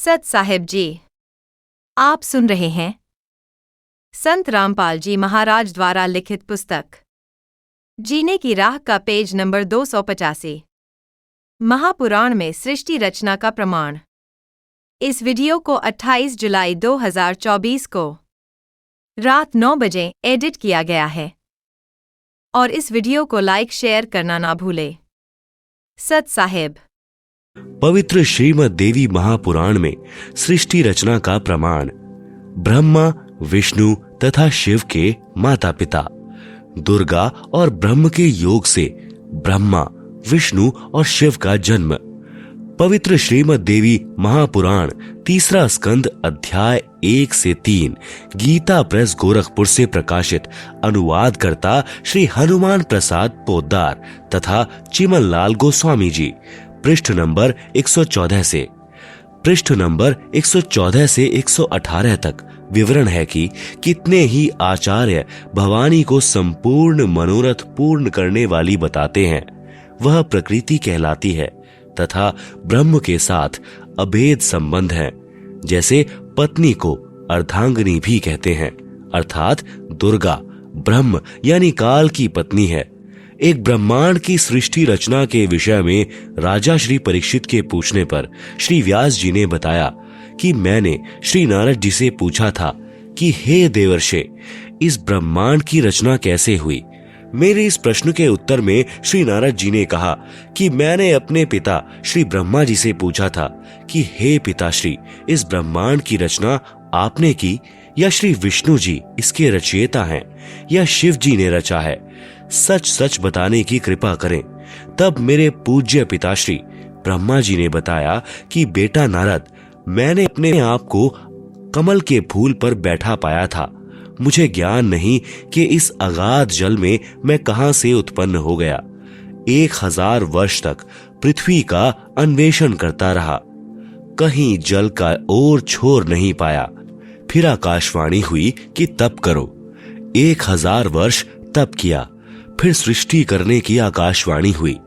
सत साहिब जी, आप सुन रहे हैं संत रामपाल जी महाराज द्वारा लिखित पुस्तक जीने की राह का पेज नंबर 285, महापुराण में सृष्टि रचना का प्रमाण। इस वीडियो को 28 जुलाई 2024 को रात 9 बजे एडिट किया गया है और इस वीडियो को लाइक शेयर करना ना भूले। सत साहिब। पवित्र श्रीमद् देवी महापुराण में सृष्टि रचना का प्रमाण ब्रह्मा, विष्णु तथा शिव के माता पिता, दुर्गा और ब्रह्म के योग से ब्रह्मा, विष्णु और शिव का जन्म। पवित्र श्रीमद् देवी महापुराण तीसरा स्कंद अध्याय 1 से 3 गीता प्रेस गोरखपुर से प्रकाशित। अनुवादकर्ता श्री हनुमान प्रसाद पोद्दार तथा चिमन लाल गोस्वामी जी। पृष्ठ नंबर 114 से पृष्ठ नंबर 114 से 118 तक विवरण है कि कितने ही आचार्य भवानी को संपूर्ण मनोरथ पूर्ण करने वाली बताते हैं। वह प्रकृति कहलाती है तथा ब्रह्म के साथ अभेद संबंध है। जैसे पत्नी को अर्धांगिनी भी कहते हैं, अर्थात दुर्गा ब्रह्म यानी काल की पत्नी है। एक ब्रह्मांड की सृष्टि रचना के विषय में राजा श्री परीक्षित के पूछने पर श्री व्यास जी ने बताया कि मैंने श्री नारद जी से पूछा था कि हे देवर्षे, इस ब्रह्मांड की रचना कैसे हुई। मेरे इस प्रश्न के उत्तर में श्री नारद जी ने कहा कि मैंने अपने पिता श्री ब्रह्मा जी से पूछा था कि हे पिताश्री, इस ब्रह्मांड की रचना आपने की या श्री विष्णु जी इसके रचयिता हैं या शिव जी ने रचा है। सच सच बताने की कृपा करें। तब मेरे पूज्य पिताश्री ब्रह्मा जी ने बताया कि बेटा नारद, मैंने अपने आप को कमल के फूल पर बैठा पाया था। मुझे ज्ञान नहीं कि इस अगाध जल में मैं कहां से उत्पन्न हो गया। 1000 वर्ष तक पृथ्वी का अन्वेषण करता रहा, कहीं जल का ओर छोर नहीं पाया। फिर आकाशवाणी हुई कि तप करो। 1000 वर्ष तप किया, फिर सृष्टि करने की आकाशवाणी हुई।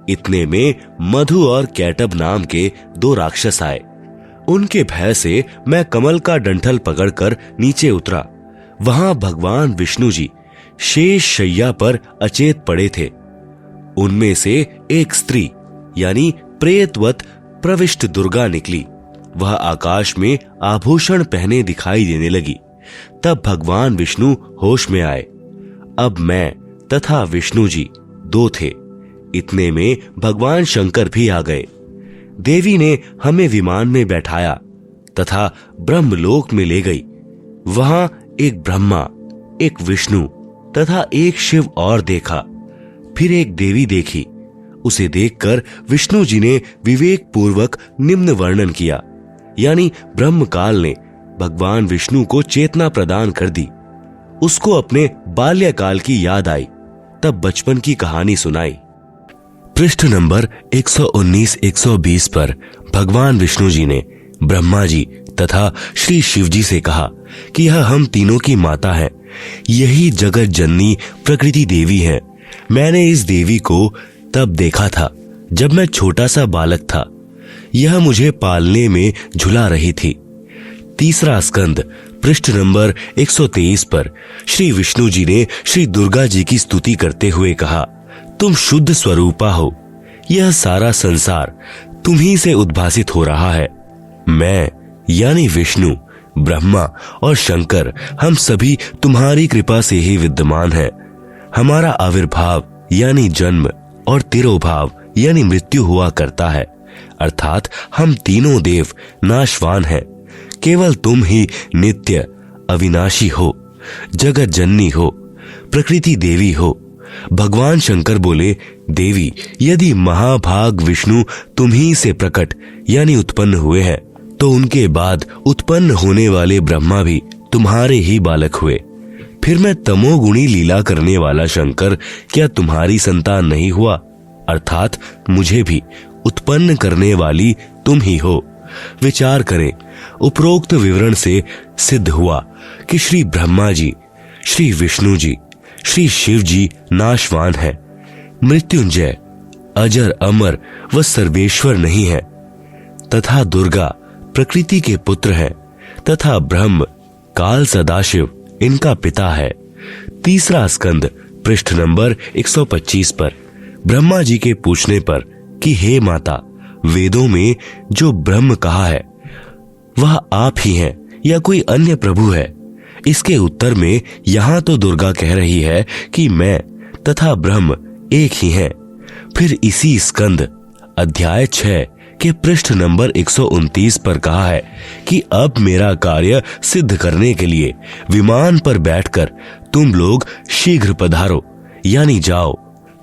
इतने में मधु और कैटब नाम के 2 राक्षस आए। उनके भय से मैं कमल का डंठल पकड़कर नीचे उतरा। वहां भगवान विष्णु जी शेष शैया पर अचेत पड़े थे। उनमें से एक स्त्री यानी प्रेतवत प्रविष्ट दुर्गा निकली। वह आकाश में आभूषण पहने दिखाई देने लगी। तब भगवान विष्णु होश में आए। अब मैं तथा विष्णु जी 2 थे। इतने में भगवान शंकर भी आ गए। देवी ने हमें विमान में बैठाया तथा ब्रह्मलोक में ले गई। वहां एक ब्रह्मा, एक विष्णु तथा एक शिव और देखा। फिर एक देवी देखी। उसे देखकर विष्णु जी ने विवेक पूर्वक निम्न वर्णन किया, यानी ब्रह्म काल ने भगवान विष्णु को चेतना प्रदान कर दी। उसको अपने बाल्यकाल की याद आई। तब बचपन की कहानी सुनाई। पृष्ठ नंबर 119-120 पर भगवान विष्णु जी ने ब्रह्मा जी तथा श्री शिव जी से कहा कि यह हम तीनों की माता है। यही जगत जननी प्रकृति देवी है। मैंने इस देवी को तब देखा था जब मैं छोटा सा बालक था। यह मुझे पालने में झुला रही थी। तीसरा स्कंद पृष्ठ नंबर 123 पर श्री विष्णु जी ने श्री दुर्गा जी की स्तुति करते हुए कहा, तुम शुद्ध स्वरूपा हो। यह सारा संसार तुम्ही से उद्भासित हो रहा है। मैं यानी विष्णु, ब्रह्मा और शंकर हम सभी तुम्हारी कृपा से ही विद्यमान हैं। हमारा आविर्भाव यानी जन्म और तिरोभाव यानी मृत्यु हुआ करता है। अर्थात हम तीनों देव नाशवान हैं। केवल तुम ही नित्य अविनाशी हो, जगत जननी हो, प्रकृति देवी हो। भगवान शंकर बोले, देवी, यदि महाभाग विष्णु तुम्ही से प्रकट यानी उत्पन्न हुए हैं, तो उनके बाद उत्पन्न होने वाले ब्रह्मा भी तुम्हारे ही बालक हुए। फिर मैं तमोगुणी लीला करने वाला शंकर क्या तुम्हारी संतान नहीं हुआ? अर्थात मुझे भी उत्पन्न करने वाली तुम ही हो। विचार करें। उपरोक्त विवरण से सिद्ध हुआ कि श्री ब्रह्मा जी, श्री विष्णु जी, श्री शिव जी नाशवान है, मृत्युंजय, अजर अमर व सर्वेश्वर नहीं है, तथा दुर्गा प्रकृति के पुत्र हैं तथा ब्रह्म काल सदाशिव इनका पिता है। तीसरा स्कंद पृष्ठ नंबर 125 पर ब्रह्मा जी के पूछने पर कि हे माता, वेदों में जो ब्रह्म कहा है वह आप ही हैं या कोई अन्य प्रभु है? इसके उत्तर में यहाँ तो दुर्गा कह रही है कि मैं तथा ब्रह्म एक ही हैं। फिर इसी स्कंद अध्याय 6 के पृष्ठ नंबर 129 पर कहा है कि अब मेरा कार्य सिद्ध करने के लिए विमान पर बैठकर तुम लोग शीघ्र पधारो, यानी जाओ।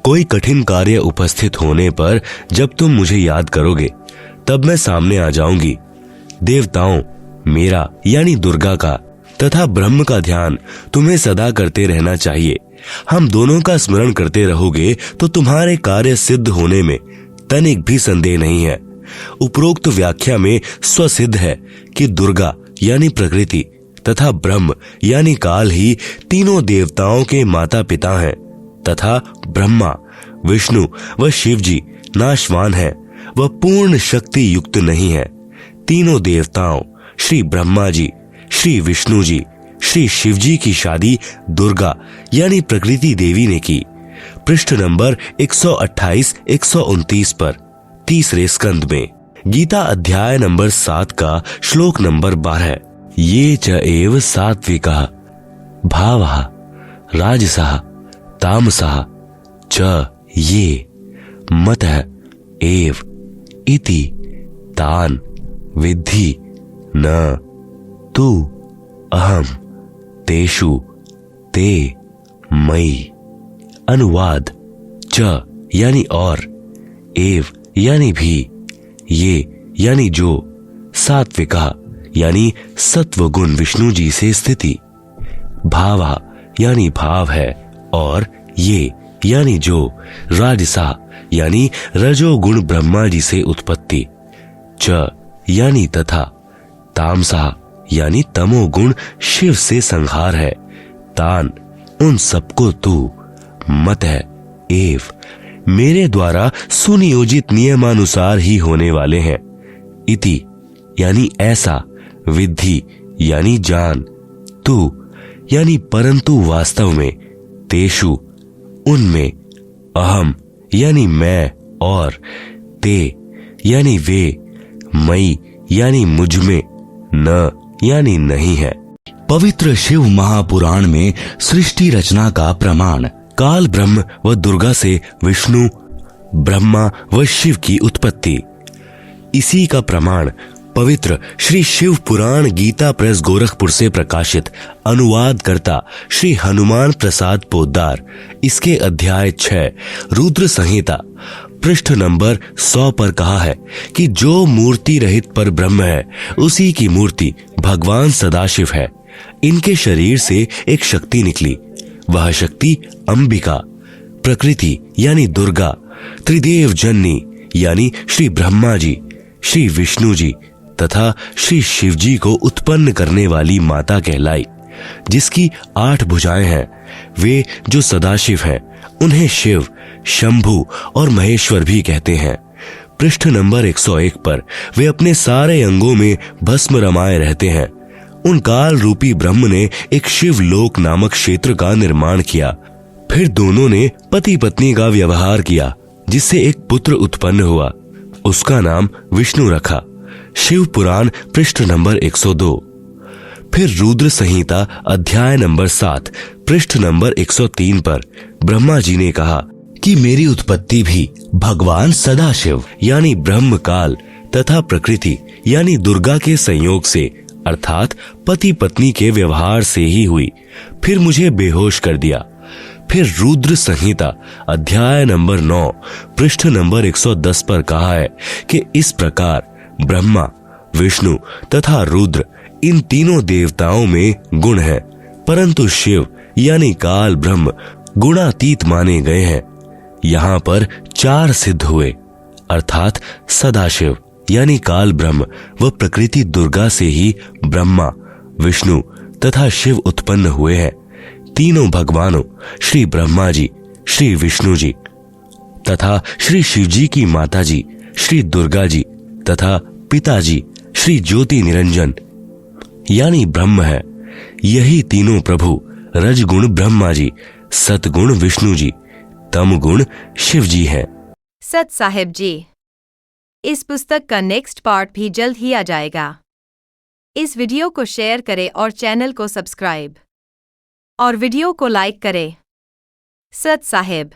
कोई कठिन कार्य उपस्थित होने पर जब तुम मुझे याद करोगे तब मैं सामने आ जाऊंगी। देवताओं, मेरा यानी दुर्गा का तथा ब्रह्म का ध्यान तुम्हें सदा करते रहना चाहिए। हम दोनों का स्मरण करते रहोगे तो तुम्हारे कार्य सिद्ध होने में तनिक भी संदेह नहीं है। उपरोक्त व्याख्या में स्वसिद्ध है कि दुर्गा यानी प्रकृति तथा ब्रह्म यानी काल ही तीनों देवताओं के माता पिता हैं तथा ब्रह्मा, विष्णु व शिव जी नाशवान हैं, वह पूर्ण शक्ति युक्त नहीं है। तीनों देवताओं श्री ब्रह्मा जी, श्री विष्णु जी, श्री शिव जी की शादी दुर्गा यानी प्रकृति देवी ने की। पृष्ठ नंबर 128-129 पर तीसरे स्कंद में गीता अध्याय नंबर 7 का श्लोक नंबर 12, ये च एव सात्विका भावः राजसः तामसः च ये मतः एव इति तान विद्धि न तु अहम तेषु ते मयि। अनुवाद: च यानी और, एव यानी भी, ये यानी जो, सात्विका यानी सत्व गुण विष्णु जी से स्थिति, भावा यानी भाव है, और ये यानी जो, राजसा यानी रजोगुण ब्रह्मा जी से उत्पत्ति, च यानी तथा, तामसा यानी तमोगुण शिव से संहार है, तान उन सबको तू, मत है एव मेरे द्वारा सुनियोजित नियमानुसार ही होने वाले हैं, इति यानी ऐसा, विद्धि यानी जान, तू यानी परंतु वास्तव में, तेषु उनमें, अहम यानी मैं और, ते यानी वे, मई यानी मुझमें, न यानी नहीं है। पवित्र शिव महापुराण में सृष्टि रचना का प्रमाण काल ब्रह्म व दुर्गा से विष्णु, ब्रह्मा व शिव की उत्पत्ति। इसी का प्रमाण पवित्र श्री शिव पुराण गीता प्रेस गोरखपुर से प्रकाशित अनुवादकर्ता श्री हनुमान प्रसाद पोद्दार इसके अध्याय 6 रुद्र संहिता पृष्ठ नंबर 100 पर कहा है कि जो मूर्ति रहित पर ब्रह्म है उसी की मूर्ति भगवान सदाशिव है। इनके शरीर से एक शक्ति निकली, वह शक्ति अंबिका, प्रकृति यानी दुर्गा, त्रिदेव जननी यानी श्री ब्रह्मा जी, श्री विष्णु जी तथा श्री शिव जी को उत्पन्न करने वाली माता कहलाई। जिसकी 8 भुजाएं हैं, वे जो सदाशिव हैं उन्हें शिव, शंभु और महेश्वर भी कहते हैं। पृष्ठ नंबर 101 पर वे अपने सारे अंगों में भस्म रमाए रहते हैं। उन काल रूपी ब्रह्म ने एक शिव लोक नामक क्षेत्र का निर्माण किया। फिर दोनों ने पति पत्नी का व्यवहार किया, जिससे एक पुत्र उत्पन्न हुआ। उसका नाम विष्णु रखा। शिव पुराण पृष्ठ नंबर 102। फिर रुद्र संहिता अध्याय नंबर 7 पृष्ठ नंबर 103 पर ब्रह्मा जी ने कहा कि मेरी उत्पत्ति भी भगवान सदाशिव यानी ब्रह्म काल तथा प्रकृति यानी दुर्गा के संयोग से अर्थात पति पत्नी के व्यवहार से ही हुई। फिर मुझे बेहोश कर दिया। फिर रुद्र संहिता अध्याय नंबर 9 पृष्ठ नंबर 110 पर कहा है कि इस प्रकार ब्रह्मा, विष्णु तथा रुद्र इन तीनों देवताओं में गुण है, परंतु शिव यानी काल ब्रह्म गुणातीत माने गए हैं। यहाँ पर 4 सिद्ध हुए, अर्थात सदाशिव यानी काल ब्रह्म व प्रकृति दुर्गा से ही ब्रह्मा, विष्णु तथा शिव उत्पन्न हुए हैं। तीनों भगवानों श्री ब्रह्मा जी, श्री विष्णु जी तथा श्री शिव जी की माता जी श्री दुर्गा जी तथा पिताजी श्री ज्योति निरंजन यानी ब्रह्म है। यही तीनों प्रभु रजगुण ब्रह्मा जी, सतगुण विष्णु जी, तमगुण शिव जी हैं। सत साहिब जी, इस पुस्तक का नेक्स्ट पार्ट भी जल्द ही आ जाएगा। इस वीडियो को शेयर करें और चैनल को सब्सक्राइब और वीडियो को लाइक करें। सत साहिब।